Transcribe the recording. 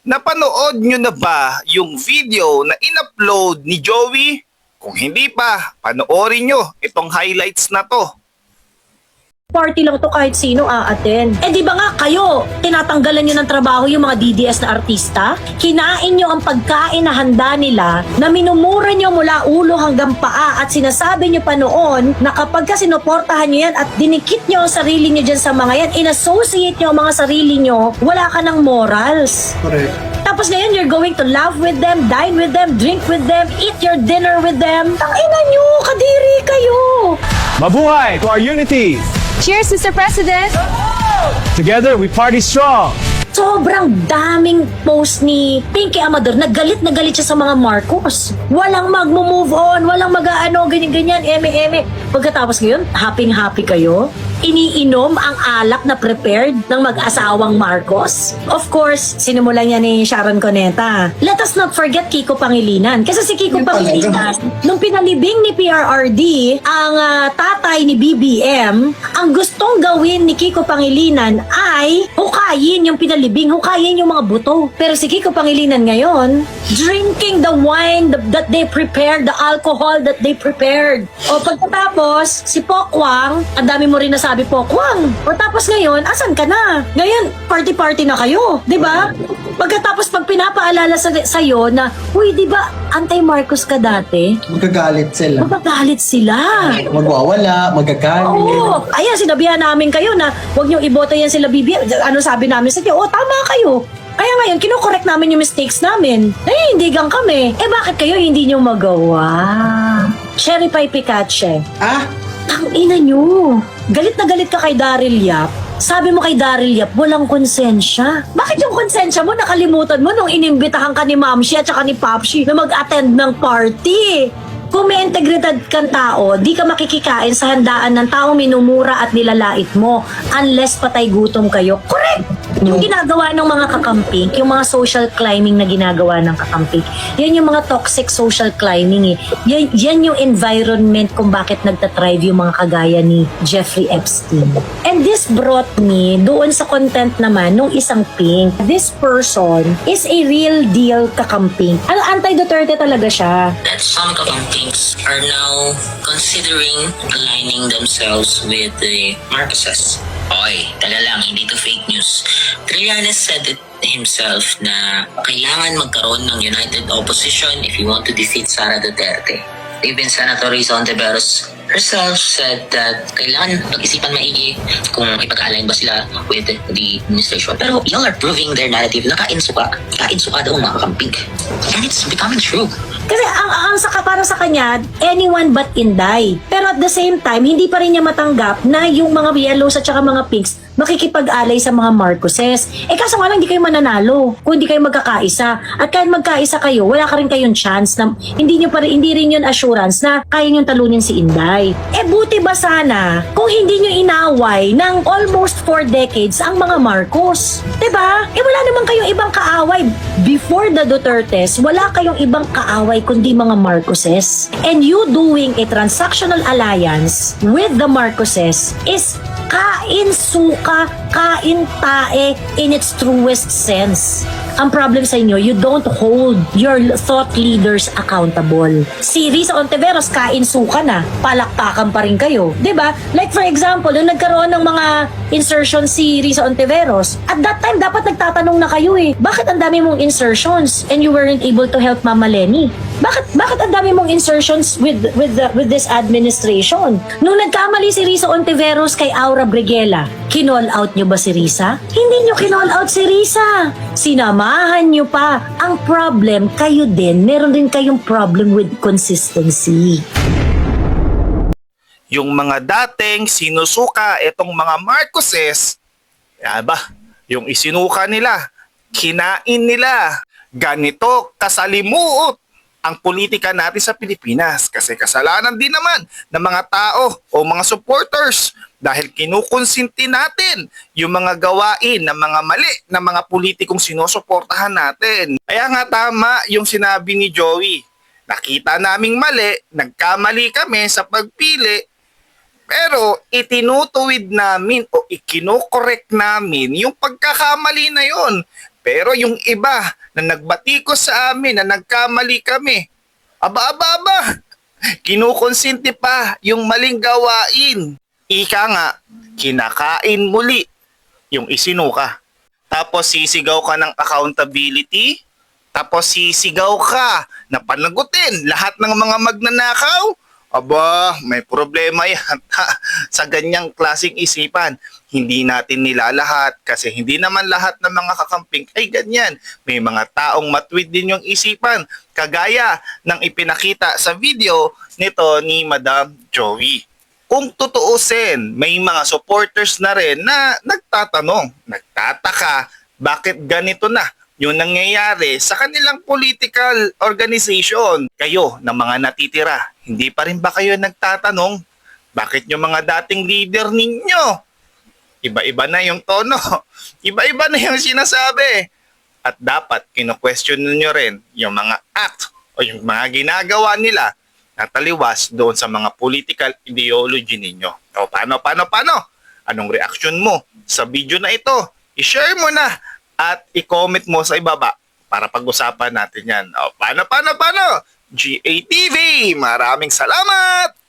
Napanood nyo na ba yung video na in-upload ni Joey? Kung hindi pa, panoorin nyo itong highlights na to. Party lang to kahit sino aaten. Eh di ba nga kayo, tinatanggalan nyo ng trabaho yung mga DDS na artista? Kinain nyo ang pagkain na handa nila, na minumura nyo mula ulo hanggang paa at sinasabi nyo pa noon na kapag ka sinuportahan nyo yan at dinikit nyo ang sarili nyo dyan sa mga yan, in-associate nyo ang mga sarili nyo, wala ka ng morals. Correct. Tapos ngayon, you're going to laugh with them, dine with them, drink with them, eat your dinner with them. Tangina nyo, kadiri kayo! Mabuhay to our unity! Cheers, Mr. President! Together, we party strong! Sobrang daming post ni Pinky Amador. Nagalit na galit siya sa mga Marcos. Walang mag-move on, walang mag-ano, ganyan-ganyan, eme-eme. Pagkatapos ngayon, happy-happy kayo? Iniinom ang alak na prepared ng mag-asawang Marcos? Of course, sinimulan niya ni Sharon Cuneta. Let us not forget Kiko Pangilinan. Kasi si Kiko Pangilinan, nung pinalibing ni PRRD ang tatay ni BBM, ang gustong gawin ni Kiko Pangilinan ay hukayin yung pinalibing, hukayin yung mga buto. Pero si Kiko Pangilinan ngayon, drinking the wine that they prepared, the alcohol that they prepared. O pagkatapos, si Pokwang, ang dami mo rin nasabi, Pokwang. O tapos ngayon, asan ka na? Ngayon, party-party na kayo, di ba? Pagkatapos pag pinapaalala sa'yo na, uy, di ba, anti-Marcos ka dati? Magagalit sila. Magagalit sila. Magwawala, magagalit. Oo, ayan, sinabihan namin kayo na huwag niyo iboto yan sila BBM. Ano sabi namin sa inyo? O, tama kayo. Kaya ngayon, kinokorek namin yung mistakes namin. Naiindigan kami. Eh, bakit kayo hindi nyo magawa? Sherry Pie Picache. Ah? Ang ina nyo. Galit na galit ka kay Daryl Yap. Sabi mo kay Daryl Yap, walang konsensya. Bakit yung konsensya mo nakalimutan mo nung inimbitahan ka ni Mamshi at saka ni Papshi na mag-attend ng party? Kung may integridad kang tao, di ka makikikain sa handaan ng taong minumura at nilalait mo unless patay gutom kayo. Correct! Yung ginagawa ng mga kakamping, yung mga social climbing na ginagawa ng kakamping, yan yung mga toxic social climbing eh. Yan yung environment kung bakit nagtatrive yung mga kagaya ni Jeffrey Epstein. And this brought me doon sa content naman nung isang pink. This person is a real deal kakamping. Anti-Duterte talaga siya. That some Kakampings are now considering aligning themselves with the Marcoses. Oy, taga lang, hindi to fake news. Trillanes said it himself na kailangan magkaroon ng united opposition if you want to defeat Sara Duterte. Even Senator Risa Ontiveros herself said that kailangan pag-isipan maigi kung ipag-align ba sila with the administration. Pero y'all are proving their narrative na kainsuka daw ang mga kakamping. And it's becoming true. Kasi para sa kanya, anyone but Inday. Pero at the same time, hindi pa rin niya matanggap na yung mga yellows at saka mga pinks makikipag-alay sa mga Marcoses. Eh kaso nga lang, hindi kayo mananalo kung hindi kayo magkakaisa. At kahit magkaisa kayo, wala ka rin kayong chance na hindi rin yun assurance na kaya nyo talunin si Inday. Eh buti ba sana kung hindi nyo inaway ng almost 4 decades ang mga Marcos? Diba? Eh wala naman kayong ibang kaaway. Before the Dutertes, wala kayong ibang kaaway kundi mga Marcoses. And you doing a transactional alliance with the Marcoses is kain suka, kain tae in its truest sense. Ang problem sa inyo, you don't hold your thought leaders accountable. Si Risa Ontiveros, kain suka na, palakpakan pa rin kayo. 'Di ba? Like for example, nung nagkaroon ng mga insertion si Risa Ontiveros, at that time, dapat nagtatanong na kayo eh, bakit ang dami mong insertions and you weren't able to help Mama Lenny? Bakit ang dami mong insertions with this administration? Nung nagkamali si Risa Ontiveros kay Aura Briguela, kinall out nyo ba si Risa? Hindi nyo kinall out si Risa. Sinamahan nyo pa. Ang problem, kayo din, meron din kayong problem with consistency. Yung mga dating sinusuka itong mga Marcoses, yung isinuka nila, kinain nila, ganito kasalimuot ang politika natin sa Pilipinas. Kasi kasalanan din naman ng mga tao o mga supporters dahil kinukonsinti natin yung mga gawain ng mga mali ng mga politikong sinusuportahan natin. Kaya nga tama yung sinabi ni Joey. Nakita naming mali, nagkamali kami sa pagpili, pero itinutuwid namin o ikinokorek namin yung pagkakamali na yon. Pero yung iba na nagbatikos sa amin, na nagkamali kami, aba, kinukonsinti pa yung maling gawain. Ika nga, kinakain muli yung isinuka. Tapos sisigaw ka ng accountability, tapos sisigaw ka na panagutin lahat ng mga magnanakaw. Aba, may problema yan sa ganyang klaseng isipan. Hindi natin nilalahat kasi hindi naman lahat ng mga kakamping ay ganyan. May mga taong matwid din yung isipan. Kagaya ng ipinakita sa video nito ni Madam Joey. Kung tutuusin, may mga supporters na rin na nagtatanong, nagtataka, bakit ganito na yung nangyayari sa kanilang political organization? Kayo na mga natitira, hindi pa rin ba kayo nagtatanong, bakit yung mga dating leader ninyo? Iba-iba na yung tono, iba-iba na yung sinasabi. At dapat kino-question nyo rin yung mga act o yung mga ginagawa nila na taliwas doon sa mga political ideology ninyo. O paano? Anong reaction mo sa video na ito? I-share mo na at i-comment mo sa ibaba para pag-usapan natin yan. O paano? GATV, maraming salamat!